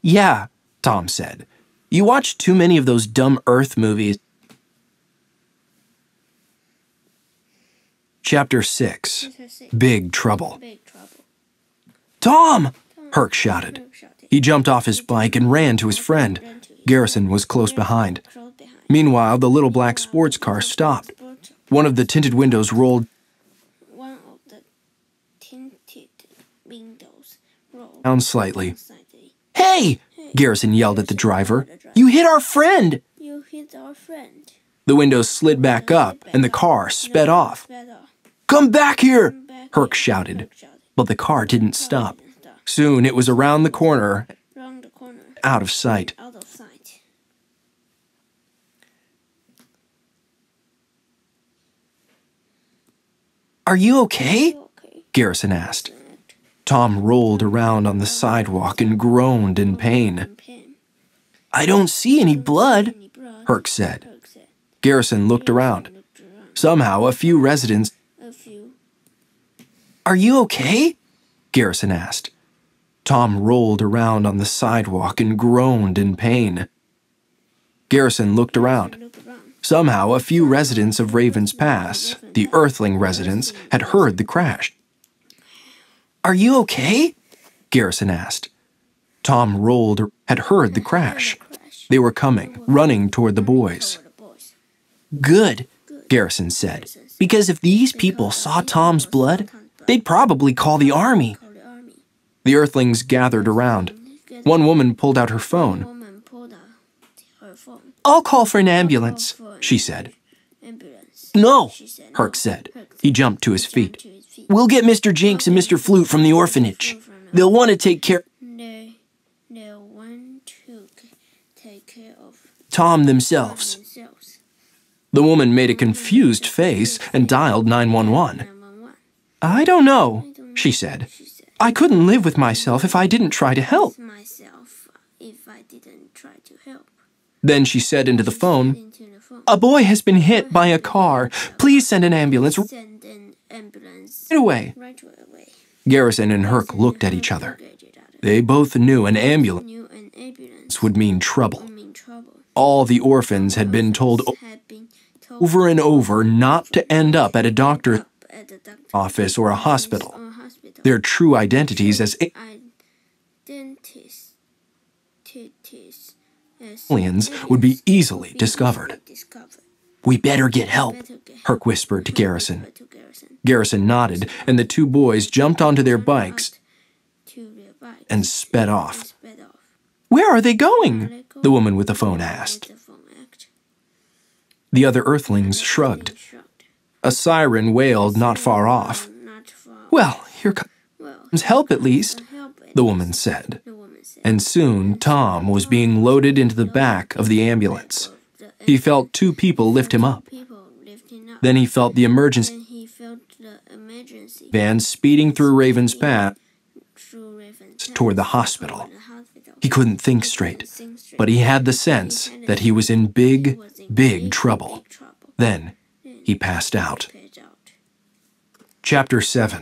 Yeah, Tom said. You watch too many of those dumb Earth movies. Chapter 6. Big Trouble. Tom! Herc shouted. He jumped off his bike and ran to his friend. Garrison was close behind. Meanwhile, the little black sports car stopped. One of the tinted windows rolled down slightly. Hey! Garrison yelled at the driver. You hit our friend! The windows slid back up, and the car sped off. Come back here! Herc shouted. But the car didn't stop. Soon it was around the corner, out of sight. Are you okay? Garrison asked. Tom rolled around on the sidewalk and groaned in pain. I don't see any blood, Herc said. Garrison looked around. Somehow, a few residents... Are you okay? Garrison asked. Tom rolled around on the sidewalk and groaned in pain. Garrison looked around. Somehow, a few residents of Raven's Pass, the Earthling residents, had heard the crash. Are you okay? Garrison asked. Tom had heard the crash. They were coming, running toward the boys. Good, Garrison said, because if these people saw Tom's blood, they'd probably call the army. The Earthlings gathered around. One woman pulled out her phone. I'll call for an ambulance, she said. No, Herc said. He jumped to his feet. We'll get Mr. Jinx and Mr. Flute from the orphanage. They'll want to take care of Tom themselves. The woman made a confused face and dialed 911. I don't know, she said. I couldn't live with myself if I didn't try to help. Then she said into the phone, a boy has been hit by a car. Please send an ambulance right away. Garrison and Herc looked at each other. They both knew an ambulance would mean trouble. All the orphans had been told over and over not to end up at a doctor's office or a hospital. Their true identities as aliens would be easily discovered. We better get help, Herc whispered to Garrison. Garrison nodded, and the two boys jumped onto their bikes and sped off. Where are they going? The woman with the phone asked. The other Earthlings shrugged. A siren wailed not far off. Well, here comes help at least, the woman said. And soon Tom was being loaded into the back of the ambulance. He felt two people lift him up. Then he felt the emergency van speeding through Raven's Pass toward the hospital. He couldn't think straight, but he had the sense that he was in big, big trouble. Then he passed out. Chapter 7.